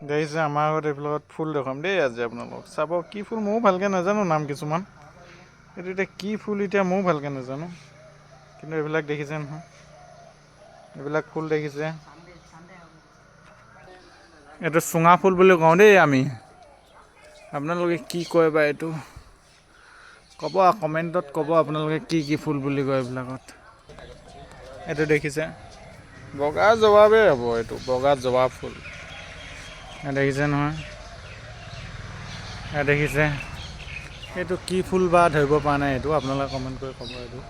দেখিছে আমাৰ ঘৰত এইবিলাকত ফুল দেখাম দেই আজি আপোনালোক চাব কি ফুল ময়ো ভালকৈ নাজানো নাম কিছুমান এইটো এতিয়া কি ফুল এতিয়া ময়ো ভালকৈ নাজানো কিন্তু এইবিলাক দেখিছে নহয় এইবিলাক ফুল দেখিছে এইটো চুঙা ফুল বুলি কওঁ দেই আমি আপোনালোকে কি কয় বা এইটো ক'ব কমেণ্টত ক'ব আপোনালোকে কি ফুল বুলি কয় এইবিলাকত এইটো দেখিছে বগা জবাবেই হ'ব এইটো বগা জবা ফুল দেখিছে নহয় দেখিছে এইটো কি ফুল বা ধৰিব পৰা নাই এইটো আপোনালোকে কমেণ্ট কৰি ক'ব এইটো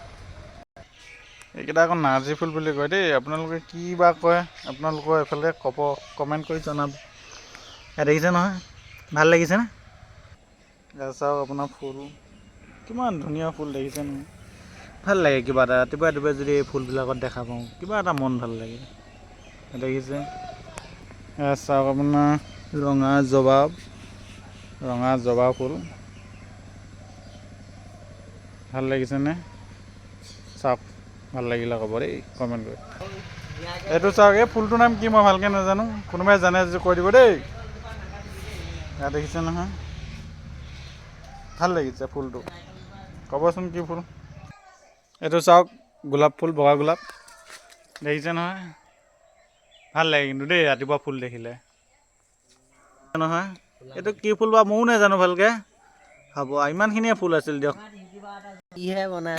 এইকেইটা আকৌ নাৰ্জী ফুল বুলি কয় দেই আপোনালোকে কি বা কয় আপোনালোকৰ এইফালে ক'ব কমেণ্ট কৰি জনাব দেখিছে নহয় ভাল লাগিছেনে চাওক আপোনাৰ ফুল কিমান ধুনীয়া ফুল দেখিছে নহয় ভাল লাগে কিবা এটা ৰাতিপুৱা ৰাতিপুৱা যদি এই ফুলবিলাকত দেখা পাওঁ কিবা এটা মন ভাল লাগে দেখিছে চাওক আপোনাৰ ৰঙা জবা ফুল ভাল লাগিছেনে চাওক ভাল লাগিলে ক'ব দেই কমেণ্ট কৰি এইটো চাওক এই ফুলটোৰ নাম কি মই ভালকৈ নাজানো কোনোবাই জানে যদি কৈ দিব দেই দেখিছে নহয় ভাল লাগিছে ফুলটো ক'বচোন কি ফুল এইটো চাওক গোলাপ ফুল বগা গোলাপ দেখিছে নহয় ভাল লাগে কিন্তু দেই ৰাতিপুৱা ফুল দেখিলে নহয় এইটো কি ফুল বা ময়ো নাজানো ভালকৈ হ'ব ইমানখিনিয়ে ফুল আছিল দিয়ক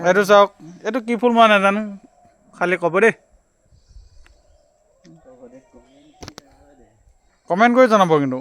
এইটো চাওক এইটো কি ফুল মই নাজানো খালি ক'ব দেই কমেণ্ট কৰি জনাব কিন্তু